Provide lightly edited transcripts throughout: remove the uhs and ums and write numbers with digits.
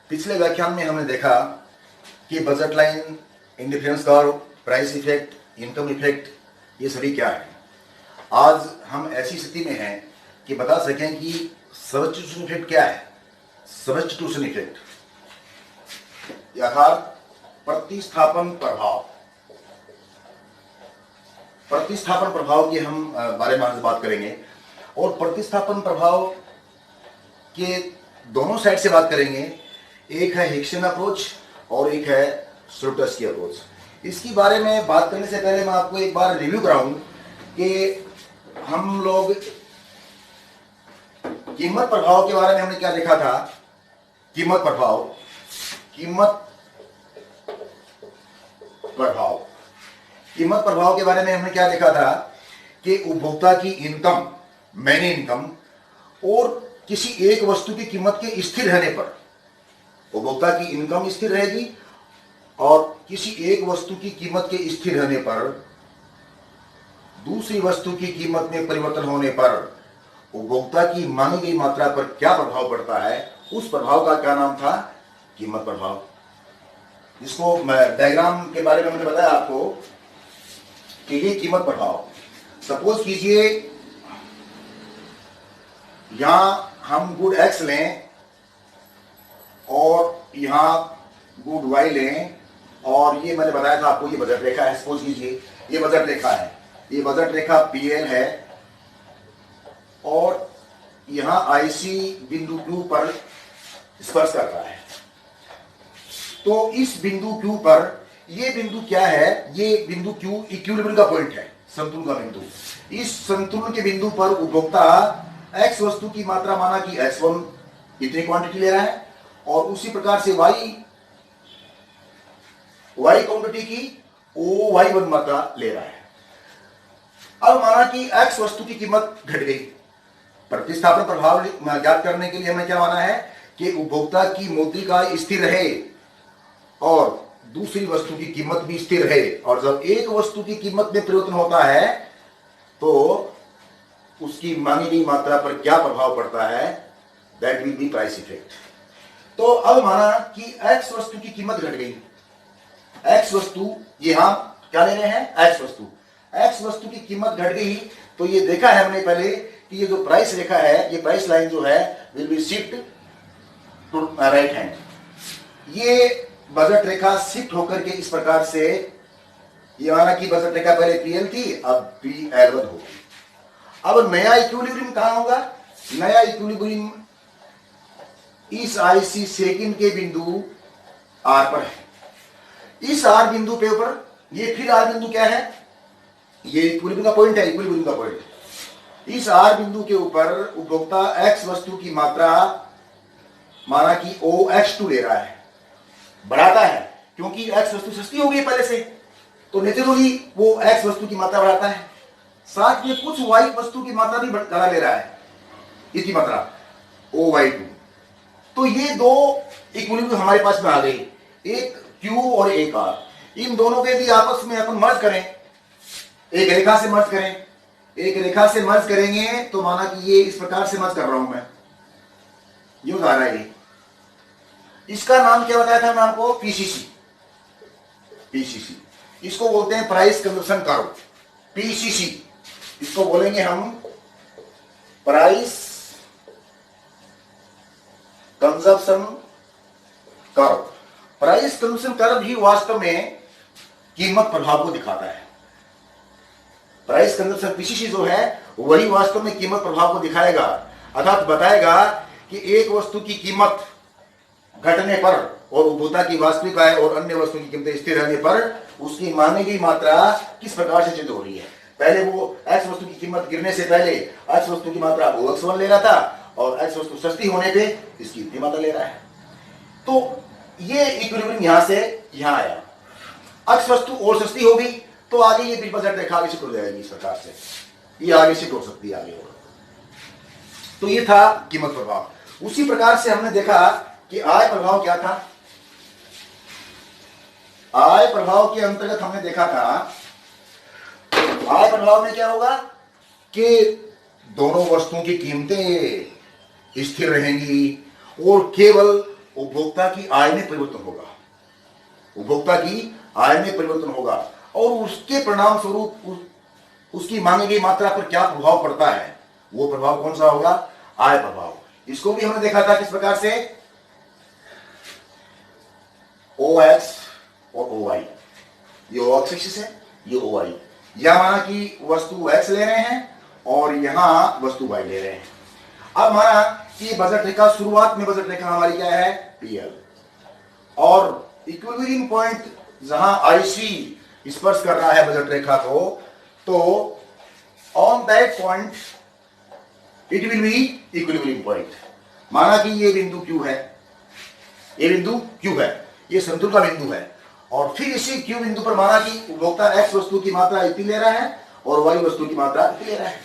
पिछले व्याख्यान में हमने देखा कि budget line, indifference curve, price effect, income effect, ये सभी क्या है। आज हम ऐसी स्थिति में हैं कि बता सकें कि सब्स्टिट्यूशन इफेक्ट क्या है। सब्स्टिट्यूशन इफेक्ट अर्थात प्रतिस्थापन प्रभाव। प्रतिस्थापन प्रभाव के हम बारे में आज बात करेंगे और प्रतिस्थापन प्रभाव के दोनों साइड से बात करेंगे। एक है हिक्सन अप्रोच और एक है श्रुटर्स्की अप्रोच। इसके बारे में बात करने से पहले मैं आपको एक बार रिव्यू कराऊं कि हम लोग कीमत प्रभाव के बारे में हमने क्या देखा था। कीमत प्रभाव के बारे में हमने क्या देखा था कि उपभोक्ता की इनकम, मैनी इनकम और किसी एक वस्तु की कीमत के स्थिर रहने पर, उपभोक्ता की इनकम स्थिर रहेगी और किसी एक वस्तु की कीमत के स्थिर रहने पर दूसरी वस्तु की कीमत में परिवर्तन होने पर उपभोक्ता की मांगी गई मात्रा पर क्या प्रभाव पड़ता है, उस प्रभाव का क्या नाम था, कीमत प्रभाव। जिसको डायग्राम के बारे में मैंने बताया आपको कि ये कीमत प्रभाव। सपोज कीजिए यहां हम गुड एक्स लें और यहां गुड वाई लें और ये मैंने बताया था आपको, ये बजट रेखा है। सपोज कीजिए ये बजट रेखा है, ये बजट रेखा पीएल है और यहां आईसी बिंदु क्यू पर स्पर्श कर रहा है। तो इस बिंदु क्यू पर, ये बिंदु क्या है, ये बिंदु क्यू इक्विलिब्रियम का पॉइंट है, संतुलन का बिंदु। इस संतुलन के बिंदु पर उपभोक्ता एक्स वस्तु की मात्रा माना कि x1 इतनी क्वांटिटी ले रहा है और उसी प्रकार से y क्वांटिटी की y1 मात्रा ले रहा है। अब माना कि x वस्तु की कीमत घट गई। प्रतिस्थापन प्रभाव ज्ञात करने के लिए हमें क्या माना है कि उपभोक्ता की मौद्रिका स्थिर रहे और दूसरी वस्तु की कीमत भी स्थिर रहे। और जब एक वस्तु की कीमत में परिवर्तन होता है तो उसकी मांगी गई मात्रा पर क्या प्रभाव पड़ता है, that will be price effect. तो अब माना कि x वस्तु की कीमत घट गई। x वस्तु, यहां क्या ले रहे हैं, x वस्तु की कीमत घट गई। तो ये देखा है हमने पहले कि ये जो प्राइस रेखा है, ये प्राइस लाइन जो है will be shift to right hand. ये बजट रेखा शिफ्ट होकर के इस प्रकार से, ये माना कि बजट रेखा पहले पीएल थी, अब पीएल1 होगी। अब नया इक्विलिब्रियम कहां होगा, नया इक्विलिब्रियम इस आईसी सेकंड के बिंदु आर पर है। इस आर बिंदु पे ऊपर, ये फिर आर बिंदु क्या है, ये इक्विलिब्रियम का पॉइंट है, इक्विलिब्रियम का पॉइंट। इस आर बिंदु के ऊपर उपभोक्ता एक्स वस्तु की मात्रा माना कि OX2 ले रहा है, बढ़ाता है क्योंकि एक्स वस्तु सस्ती हो गई पहले से, तो नेचुरली वो एक्स वस्तु की मात्रा बढ़ाता है। साथ में कुछ वाई वस्तु की मात्रा भी बढ़ा ले रहा है, इसकी मात्रा OY2। तो ये दो इक्विलिब्रियम हमारे पास में आ गई, एक Q और एक R। इन दोनों के भी आपस में अपन मर्ज करें, एक रेखा से मर्ज करें। एक रेखा से मर्ज करेंगे तो माना कि ये इस प्रकार से मर्ज कर रहा हूं मैं, यूं आ रहा है ये। इसका नाम क्या बताया था मैं आपको, पीसीसी। इसको बोलते हैं प्राइस कंजप्शन कर्व, पीसीसी। इसको बोलेंगे हम price consumption curve. Price consumption curve ही वास्तव में कीमत प्रभाव को दिखाता है। प्राइस कंजप्शन पीसीसी जो है वही वास्तव में कीमत प्रभाव को दिखाएगा, अर्थात बताएगा कि एक वस्तु की कीमत घटने पर और उपभोक्ता की वास्तविक आय और अन्य वस्तुओं की कीमतें स्थिर रहने पर उसकी मांगी गई मात्रा किस प्रकार से चेंज हो रही है। पहले वो एक्स वस्तु की कीमत गिरने से पहले एक्स वस्तु की मात्रा OX1 ले रहा था और एक्स वस्तु सस्ती होने पे इसकी इतनी मात्रा ले रहा है। तो ये इक्विलिब्रियम यहां से यहां आया, एक्स वस्तु और सस्ती हो गई तो आगे ये बिल बजट रेखा आगे शिफ्ट हो जाएगी। इस प्रकार से ये आगे शिफ्ट हो सकती है आगे और। तो ये था कीमत प्रभाव। उसी प्रकार से हमने देखा कि आय प्रभाव क्या था। आय प्रभाव के अंतर्गत हमने देखा था, आय प्रभाव में क्या होगा कि दोनों वस्तुओं की कीमतें स्थिर रहेंगी और केवल उपभोक्ता की आय में परिवर्तन होगा, उपभोक्ता की आय में परिवर्तन होगा और उसके परिणाम स्वरूप उसकी मांगी गई मात्रा पर क्या प्रभाव पड़ता है, वो प्रभाव कौन सा होगा, आय प्रभाव। इसको भी हमने देखा था किस प्रकार से, OX और OY, ये OX एक्सिस है, ये OY। यह माना कि वस्तु X ले रहे हैं और यहां वस्तु Y ले रहे हैं। अब माना कि बजट रेखा, शुरुआत में बजट रेखा हमारी क्या है, PL, और इक्विलिब्रियम पॉइंट जहां IC स्पर्श कर रहा है बजट रेखा को, तो on that point it will be equilibrium point. माना कि ये बिंदु Q है, ये बिंदु Q है, ये संतुलन का बिंदु है, और फिर इसी Q बिंदु पर माना कि उपभोक्ता X वस्तु की मात्रा इतनी ले रहा है और Y वस्तु की मात्रा इतनी ले रहा है,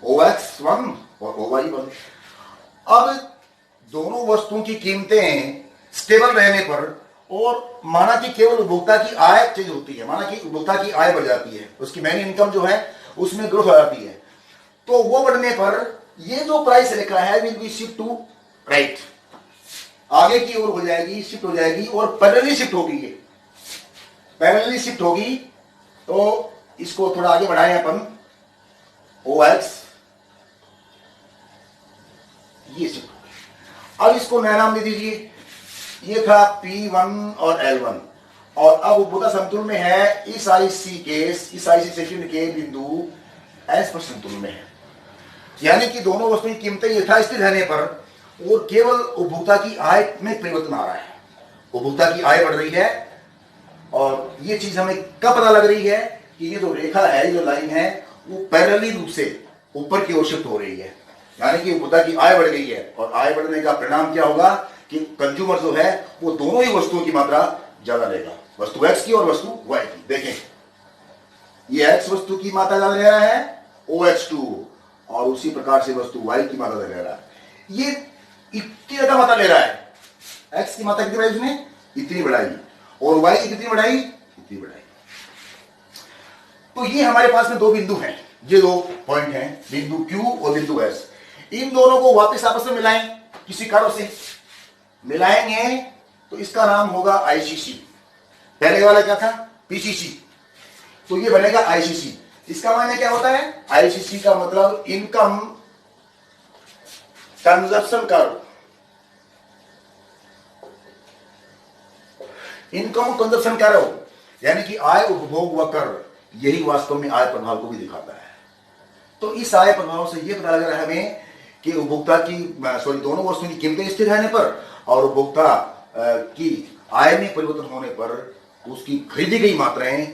OX1 और OY1। अब दोनों वस्तुओं की कीमतें स्टेबल रहने पर और माना कि केवल उपभोक्ता की आय चेंज होती है, माना कि उपभोक्ता की आय बढ़ जाती है, उसकी मैन इनकम जो है उसमें ग्रोथ हो जाती है, तो वो बढ़ने पर ये जो प्राइस रेखा है will be shift to right, आगे की ओर हो जाएगी, शिफ्ट हो जाएगी और पैरेलली शिफ्ट होगी, ये पैरेलली शिफ्ट होगी। तो इसको थोड़ा आगे बढ़ाएं अपन, OX ये शिफ्ट होगी। अब इसको नया नाम दे दीजिए, ये था P1 और L1, और अब उपभोक्ता संतुलन में है, इस IC सेक्शन के बिंदु S पर संतुलन में है, यानी कि दोनों वस्तुओं की कीमतें यथास्थिर रहने पर और केवल उपभोक्ता की आय में परिवर्तन आ रहा है, उपभोक्ता की आय बढ़ रही है। और ये चीज हमें कब पता लग रही है कि ये जो रेखा है, ये जो लाइन है, वो पैरेलली रूप से ऊपर की ओर शिफ्ट हो रही है, यानी कि उपभोक्ता की आय बढ़ गई है, और आय बढ़ने का परिणाम क्या होगा कि कंज्यूमर जो है वो दोनों ही वस्तुओं की मात्रा ज्यादा लेगा, वस्तु X की और वस्तु Y की। देखें, ये X वस्तु की मात्रा ज्यादा ले रहा है OX2, और उसी प्रकार से वस्तु Y की मात्रा ले रहा है, ये इतनी ज्यादा मात्रा ले रहा है, X की मात्रा कितनी बढ़ाई उसने, इतनी बढ़ाई, और Y की कितनी बढ़ाई, इतनी बढ़ाई। तो ये हमारे पास में दो बिंदु हैं, ये दो पॉइंट हैं, बिंदु Q और बिंदु S। इन दोनों को वापस आपस में मिलाएं, किसी कारण से मिलाएंगे तो इसका नाम होगा ICC। पहले वाला क्या था, PCC, तो ये बनेगा ICC। इसका मायने क्या होता है, ICC का मतलब income consumption curve, income consumption curve, यानी कि आय, उपभोग व कर, यही वास्तव में आय प्रभाव को भी दिखाता है। तो इस आय प्रभाव से यह पता लग रहा है हमें कि उपभोक्ता की दोनों वस्तुओं की कीमतें स्थिर रहने पर और उपभोक्ता की आय में परिवर्तन होने पर उसकी खरीदी गई मात्राएं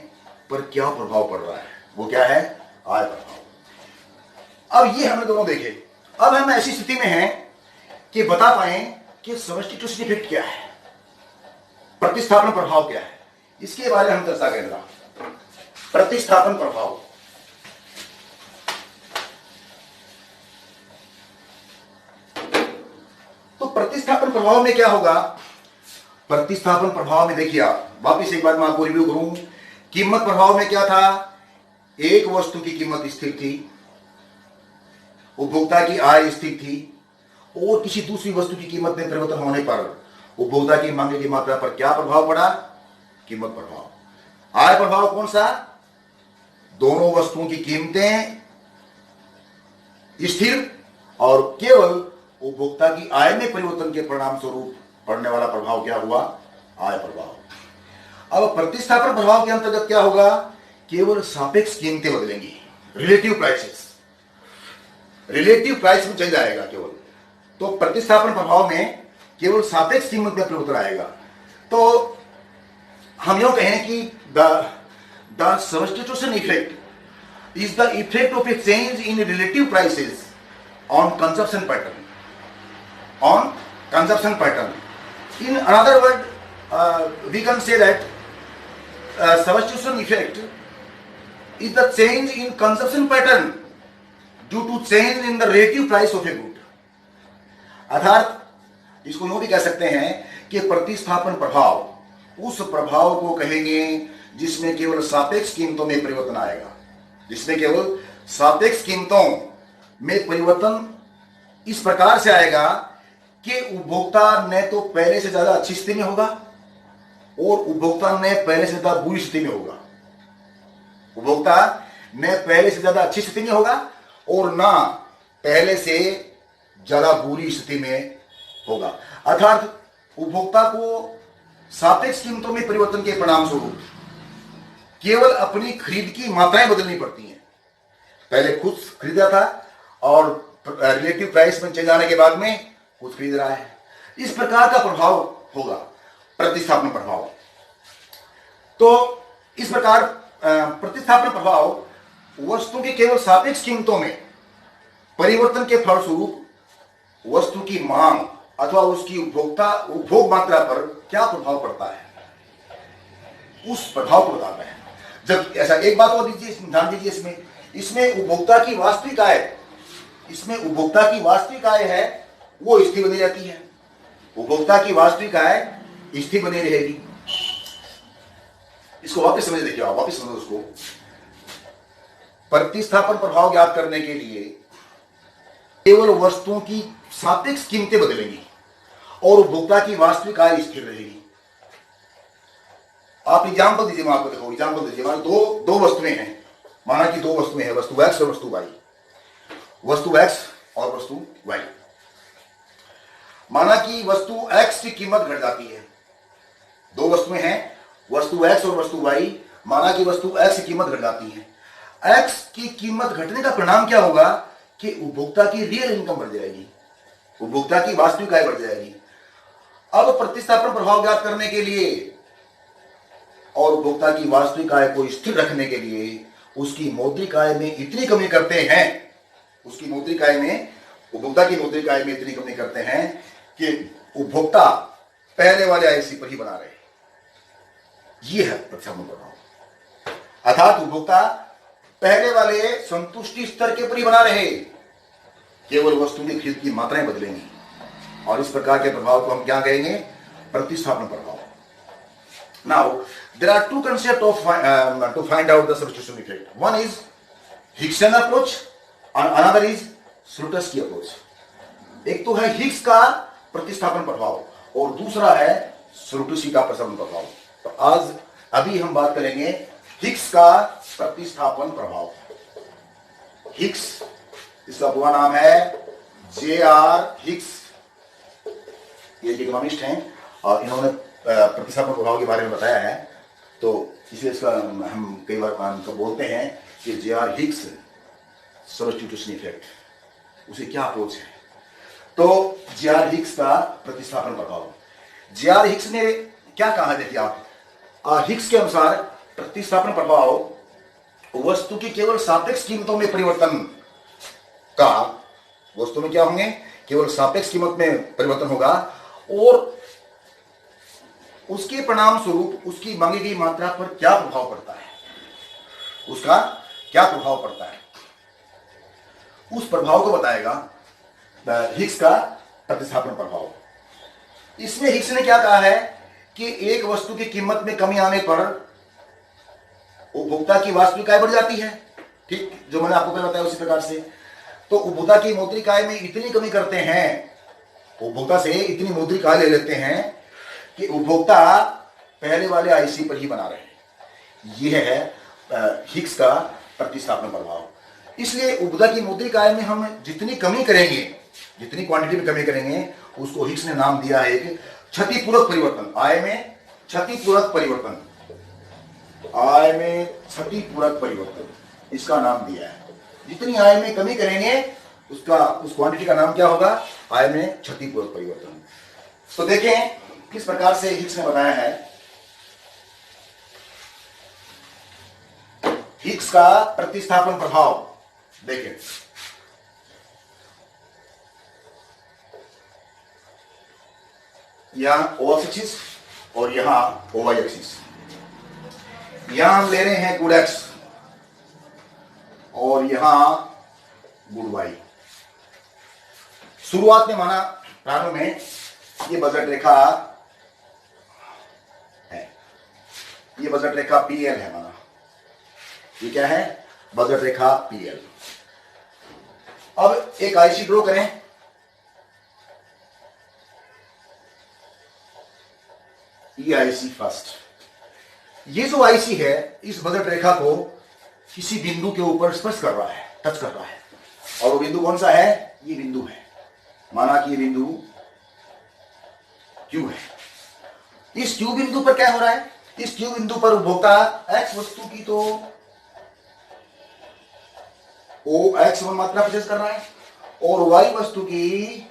पर क्या प्रभाव पड़ रहा है, वो क्या है, आय प्रभाव। अब ये हमने दोनों देखे। अब हम ऐसी स्थिति में हैं कि बता पाए कि सब्स्टिट्यूशन इफेक्ट क्या है, प्रतिस्थापन प्रभाव क्या है, इसके बारे में हम चर्चा करेंगे। प्रतिस्थापन प्रभाव, तो प्रतिस्थापन प्रभाव में क्या होगा, प्रतिस्थापन प्रभाव में देखिए आप, वापिस एक बार मैं आपको रिव्यू करूं। कीमत प्रभाव में क्या था, एक वस्तु की कीमत स्थिर थी, उपभोक्ता की आय स्थिर थी, और किसी दूसरी वस्तु की कीमत में परिवर्तन होने पर उपभोक्ता की मांग की मात्रा पर क्या प्रभाव पड़ा, कीमत प्रभाव। आय प्रभाव कौन सा, दोनों वस्तुओं की कीमतें स्थिर और केवल उपभोक्ता की आय में परिवर्तन के परिणाम स्वरूप पड़ने वाला प्रभाव क्या हुआ, आय प्रभाव। अब प्रतिस्थापन प्रभाव के अंतर्गत क्या होगा, केवल सापेक्ष कीमतें बदलेंगी, रिलेटिव प्राइसेस, रिलेटिव प्राइस में चल जाएगा केवल। तो प्रतिस्थापन प्रभाव में केवल सापेक्ष कीमत में परिवर्तन आएगा। तो हम यूं कहें कि the substitution effect is the effect of A change in relative prices on consumption pattern, on consumption pattern. In another word, we can say that substitution effect is the change in consumption pattern due to change in the relative price of a good. अर्थात इसको यूं भी कह सकते हैं कि प्रतिस्थापन प्रभाव उस प्रभाव को कहेंगे जिसमें केवल सापेक्ष कीमतों में परिवर्तन आएगा, जिसमें केवल सापेक्ष कीमतों में परिवर्तन इस प्रकार से आएगा कि उपभोक्ता ने तो पहले से ज्यादा अच्छी स्थिति में होगा और उपभोक्ता ने पहले से ज्यादा बुरी स्थिति में होगा। उपभोक्ता ने पहले से ज्यादा अच्छी स्थिति में होगा और ना पहले से ज्यादा बुरी स्थिति में होगा। अर्थात उपभोक्ता को सापेक्ष कीमतों में परिवर्तन के परिणाम स्वरूप केवल अपनी खरीद की मात्राएं बदलनी पड़ती हैं। पहले खुद खरीदा था और रिलेटिव प्राइस में चले जाने के बाद में खुद खरीद रहा है। इस प्रकार का प्रभाव होगा प्रतिस्थापन प्रभाव। तो इस प्रकार प्रतिस्थापन प्रभाव वस्तु की केवल सापेक्ष कीमतों में परिवर्तन के फलस्वरूप वस्तु की मांग अथवा उसकी उपभोग मात्रा पर क्या प्रभाव पड़ता है, उस प्रभाव को बताता है। जब ऐसा एक बात और दीजिए, ध्यान दीजिए, इसमें उपभोक्ता की वास्तविक आय है वो स्थिर बनी रहती है। उपभोक्ता की वास्तविक आय स्थिर बनी रहेगी। इसको वापस समझ देखिए, आप वापस समझो उसको। प्रतिस्थापन प्रभाव ज्ञात करने के लिए केवल वस्तुओं की सापेक्ष कीमतें बदलेंगी और उपभोक्ता की वास्तविक आय स्थिर रहेगी। आप एग्जाम्पल दीजिए, मैं आपको देखो एग्जाम्पल दीजिए। मान दो वस्तुएं हैं, माना कि दो वस्तुएं हैं, वस्तु एक्स और वस्तु वाई। वस्तु एक्स और वस्तु वाई। माना कि वस्तु एक्स की कीमत घट जाती है। दो वस्तुएं हैं, वस्तु एक्स और वस्तु वाई। माना कि वस्तु एक्स की कीमत घट जाती है। एक्स की कीमत घटने का परिणाम क्या होगा कि उपभोक्ता की रियल इनकम बढ़ जाएगी, उपभोक्ता की वास्तविक आय बढ़ जाएगी। अब प्रतिस्थापन प्रभाव ज्ञात करने के लिए और उपभोक्ता की वास्तविक आय को स्थिर रखने के लिए उसकी मौद्रिक आय में इतनी कमी करते हैं, उसकी मौद्रिक आय में, उपभोक्ता की मौद्रिक आय में इतनी कमी करते हैं कि उपभोक्ता पहले वाले आय पर ही बना रहे। यह है प्रतिस्थापन प्रभाव। अर्थात उपभोक्ता पहले वाले संतुष्टि स्तर के पर ही बना रहे, केवल वस्तु की खरीद की मात्राएं बदलेंगी। और इस प्रकार के प्रभाव को हम क्या कहेंगे, प्रतिस्थापन प्रभाव। Now, there are two concepts to find out the substitution effect. One is Hickson approach and another is Slutsky approach. एक तो है हिग्स का प्रतिस्थापन प्रभाव और दूसरा है स्लुटस्की का प्रतिस्थापन प्रभाव। तो आज अभी हम बात करेंगे हिग्स का प्रतिस्थापन प्रभाव। हिग्स, इसका पूरा नाम है J.R. हिग्स। ये इकोनॉमिस्ट हैं और इन्होंने प्रतिस्थापन प्रभाव के बारे में बताया है। तो इसलिए इसका हम कई बार बोलते हैं कि J.R. Higgs substitution effect. उसे क्या अप्रोच है? तो J.R. हिग्स का प्रतिस्थापन प्रभाव। J.R. हिग्स ने क्या कहा, देखिए आप, हिग्स के अनुसार प्रतिस्थापन प्रभाव वस्तु की केवल सापेक्ष कीमतों में परिवर्तन का, वस्तु में क्या होंगे, केवल सापेक्ष कीमत में परिवर्तन होगा और उसके परिणाम स्वरूप उसकी मांगी गई मात्रा पर क्या प्रभाव पड़ता है, उसका क्या प्रभाव पड़ता है, उस प्रभाव को बताएगा हिग्स का प्रतिस्थापन प्रभाव। इसमें हिग्स ने क्या कहा है कि एक वस्तु की कीमत में कमी आने पर उपभोक्ता की वास्तविक आय बढ़ जाती है। ठीक, जो मैंने आपको पहले बताया उसी प्रकार से। तो उपभोक्ता की मौद्रिक आय में इतनी कमी करते हैं, उपभोक्ता से इतनी मौद्रिक आय ले लेते हैं कि उपभोक्ता पहले वाले आईसी पर ही बना रहे। यह है हिग्स का प्रतिस्थापन प्रभाव। इसलिए उपभोक्ता की मौद्रिक आय में हम जितनी कमी करेंगे, जितनी क्वांटिटी में कमी करेंगे, उसको हिग्स ने नाम दिया है एक क्षतिपूरक परिवर्तन। आय में क्षतिपूरक परिवर्तन, आय में क्षतिपूरक परिवर्तन, इसका नाम दिया है। जितनी आय में कमी करेंगे उस क्वांटिटी का नाम क्या होगा, आय में क्षतिपूरक परिवर्तन। तो देखें किस प्रकार से हिग्स ने बताया है। हिग्स का प्रतिस्थापन प्रभाव देखें। यहां ओ एक्सिस और यहां ओ वाई एक्सिस। यहां हम ले रहे हैं गुड एक्स और यहां गुड वाई। शुरुआत में माना प्रारंभ में ये बजट रेखा है, ये बजट रेखा पीएल है। माना ये क्या है, बजट रेखा पीएल। अब एक आईसी ड्रॉ करें। ये आईसी फर्स्ट, ये जो आईसी है इस बजट रेखा को किसी बिंदु के ऊपर स्पर्श कर रहा है, टच कर रहा है, और वो बिंदु कौन सा है? ये बिंदु है, माना कि ये बिंदु क्यू है। इस क्यू बिंदु पर क्या हो रहा है? इस क्यू बिंदु पर उपभोक्ता एक्स वस्तु की तो ओ एक्स वन मात्रा परचेज कर रहा है और वाई वस्तु की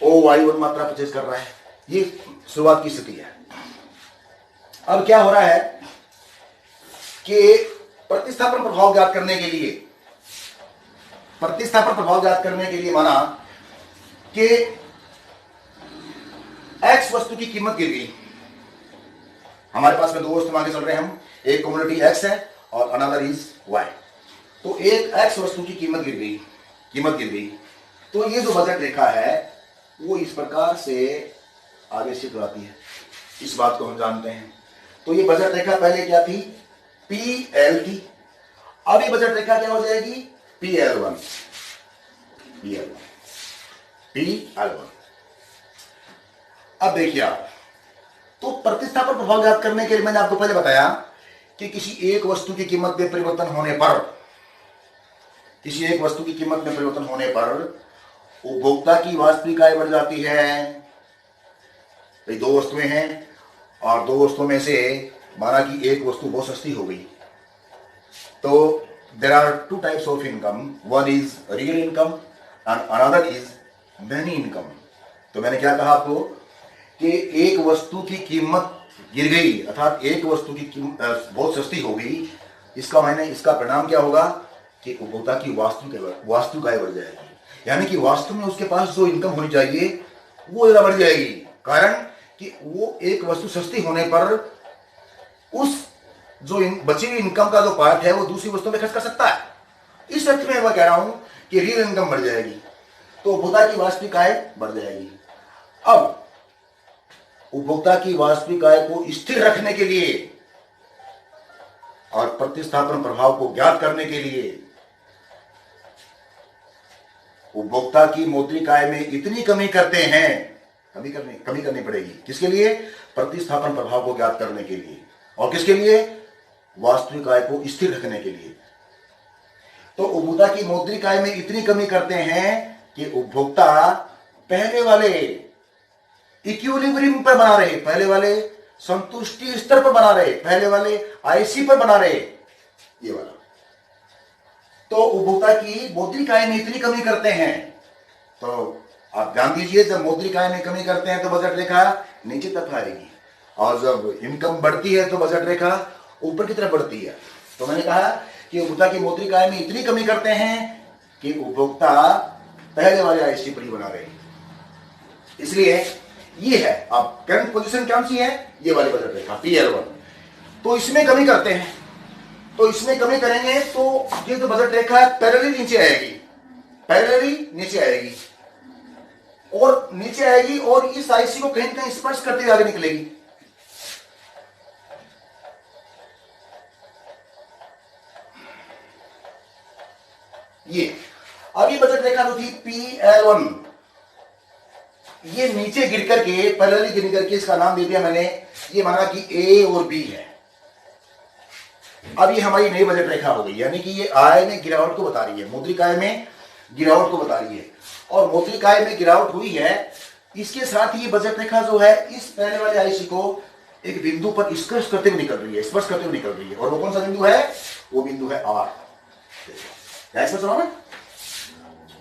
ओ वाई वन मात्रा परचेज कर रहा है। ये शुरुआत की स्थिति है। अब क्या हो रहा है कि प्रतिस्थापन प्रभाव ज्ञात करने के लिए, माना कि एक्स वस्तु की कीमत गिर गई। हमारे पास में दो वस्तु आगे चल रहे हैं हम, एक कमोडिटी एक्स है और अनदर इज वाई। तो एक एक्स वस्तु की कीमत गिर गई, तो ये जो बजट रेखा है वो इस प्रकार से आगे शिफ्ट आती है। इस बात को हम जानते हैं। तो ये बजट रेखा पहले क्या थी? PL थी। अब ये बजट रेखा क्या हो जाएगी? PL1। अब देखिए आप, तो प्रतिस्थापन प्रभाव ज्ञात करने के लिए मैंने आपको पहले बताया कि किसी एक वस्तु की कीमत में परिवर्तन होने पर उपभोक्ता की वास्तविक आय बढ़ जाती है। भाई दो वस्तुएं हैं और दो वस्तुओं में से माना कि एक वस्तु बहुत सस्ती हो गई, तो there are two types of income, one is real income and another is money income. तो मैंने क्या कहा आपको कि एक वस्तु की कीमत गिर गई, अर्थात एक वस्तु की कीमत बहुत सस्ती हो गई, इसका परिणाम क्या होगा कि उपभोक्ता की वास्तविक आय बढ़ जाएगी। यानी कि वास्तव में उसके पास जो इनकम होनी चाहिए वो ज्यादा बढ़ जाएगी। कारण कि वो एक वस्तु सस्ती होने पर उस जो बची हुई इनकम का जो पार्ट है वो दूसरी वस्तु में खर्च कर सकता है। इस अर्थ में मैं कह रहा हूं कि रियल इनकम बढ़ जाएगी तो उपभोक्ता की वास्तविक आय बढ़ जाएगी। अब उपभोक्ता की वास्तविक आय को स्थिर रखने के लिए और प्रतिस्थापन प्रभाव को ज्ञात करने के लिए उपभोक्ता की मौद्रिक आय में इतनी कमी करते हैं, कमी करनी पड़ेगी। किसके लिए? प्रतिस्थापन प्रभाव को ज्ञात करने के लिए। और किसके लिए? वास्तविक आय को स्थिर रखने के लिए। तो उपभोक्ता की मौद्रिक आय में इतनी कमी करते हैं कि उपभोक्ता पहले वाले इक्विलिब्रियम पर बना रहे, पहले वाले संतुष्टि स्तर पर बना रहे, पहले वाले आईसी पर बना रहे, ये वाला। तो उपभोक्ता की मौद्रिक आय में इतनी कमी करते हैं, तो आप ध्यान दीजिए, जब मौद्रिक आय में कमी करते हैं तो बजट रेखा नीचे तक आएगी, और जब इनकम बढ़ती है तो बजट रेखा ऊपर की तरफ बढ़ती है। तो मैंने कहा कि उपभोक्ता की मौद्रिक आय में इतनी कमी करते हैं कि उपभोक्ता पहले वाले आईसी पर ही बना रहे। इसलिए ये है, अब करंट पोजीशन कौन सी है? ये वाली बजट रेखा PL1। तो इसमें कमी करते हैं, तो इसमें कमी करेंगे तो ये जो बजट रेखा है पैरेलली नीचे आएगी, और नीचे आएगी और इस आईसी को कहीं ना कहीं स्पर्श करते हुए आगे निकलेगी। ये अब ये बजट रेखा जो थी PL1, ये नीचे गिर करके, पैरेलली गिर करके इसका नाम दे दिया मैंने, ये माना कि A और B है। अब ये हमारी नई बजट रेखा हो गई, यानी कि ये आय में गिरावट को बता रही है, मौद्रिक आय में गिरावट को बता रही है। और मौद्रिक आय में गिरावट हुई है, इसके साथ ही ये बजट रेखा जो है इस पहले वाले आईसी को एक बिंदु पर स्पर्श करते हुए निकल रही है, और वो कौन सा बिंदु है? वो बिंदु है R।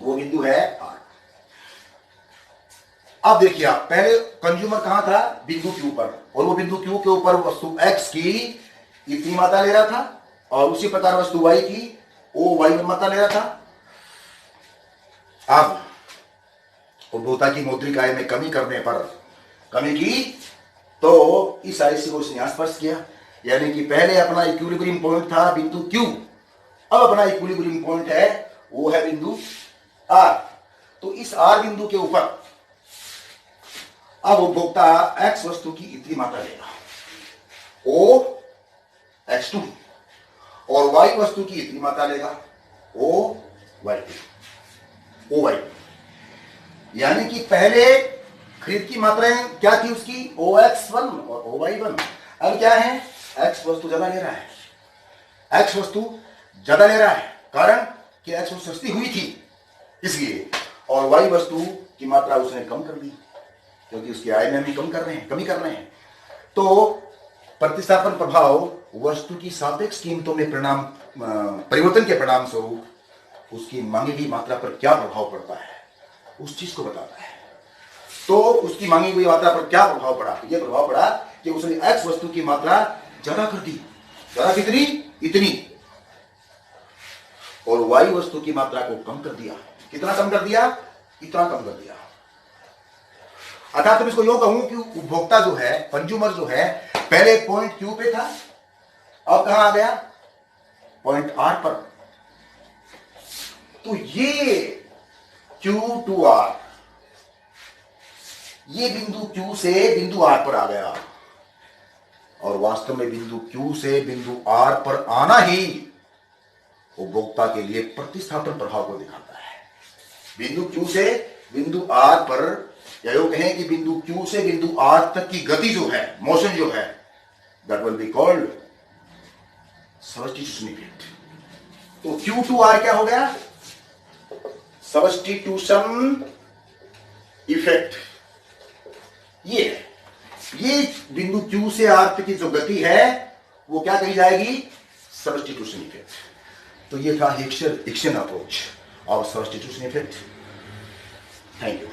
वो बिंदु है R। अब देखिए आप, पहले कंज्यूमर कहां था? बिंदु Q पर, और वो बिंदु Q के ऊपर वस्तु X की इतनी मात्रा ले रहा था, और उसी प्रकार वस्तु Y की OY मात्रा ले रहा था। अब उपभोक्ता की मौद्रिक आय में कमी की तो इस आईसी को इसने स्पर्श किया, यानी कि पहले अपना इक्विलिब्रियम पॉइंट था बिंदु Q, अब अपना इक्विलिब्रियम पॉइंट है वो है बिंदु R। तो इस R बिंदु के ऊपर अब उपभोक्ता X वस्तु की इतनी मात्रा लेगा, OX2, और Y वस्तु की इतनी मात्रा लेगा, OY2। यानी कि पहले खरीद की मात्राएं क्या थी उसकी, OX1 और OY1। अब क्या है, X वस्तु ज्यादा ले रहा है, X वस्तु ज्यादा ले रहा है, कारण कि X वस्तु सस्ती हुई थी इसलिए, और Y वस्तु की मात्रा उसने कम कर दी क्योंकि उसकी आय में हम कमी कर रहे हैं। तो प्रतिस्थापन प्रभाव वस्तु की सापेक्ष कीमतों में परिवर्तन के परिणाम स्वरूप उसकी मांगी गई मात्रा पर क्या प्रभाव पड़ता है, उस चीज को बताता है। तो उसकी मांगी गई मात्रा पर क्या प्रभाव पड़ा, यह प्रभाव पड़ा कि उसने X वस्तु की मात्रा ज्यादा कर दी, ज्यादा कितनी, इतनी, और Y वस्तु की मात्रा को कम कर दिया। कितना कम कर दिया, इतना कम कर दिया। अर्थात तुम इसको यूं कहूं कि उपभोक्ता जो है, कंज्यूमर जो है, पहले पॉइंट Q पे था, अब कहां आ गया, पॉइंट R पर। तो ये Q to R, ये बिंदु Q से बिंदु R पर आ गया, और वास्तव में बिंदु Q से बिंदु R पर आना ही उपभोक्ता के लिए प्रतिस्थापन प्रभाव को दिखाता है। बिंदु Q से बिंदु R पर, या यूं कहें कि बिंदु Q से बिंदु R तक की गति जो है, मोशन जो है, that will be called substitution effect. तो Q to R क्या हो गया, सबस्टिट्यूशन इफेक्ट। ये बिंदु Q से R तक की जो गति है वो क्या कही जाएगी, सबस्टिट्यूशन इफेक्ट। तो ये था हिक्सन अप्रोच और सबस्टिट्यूशन इफेक्ट। Thank you.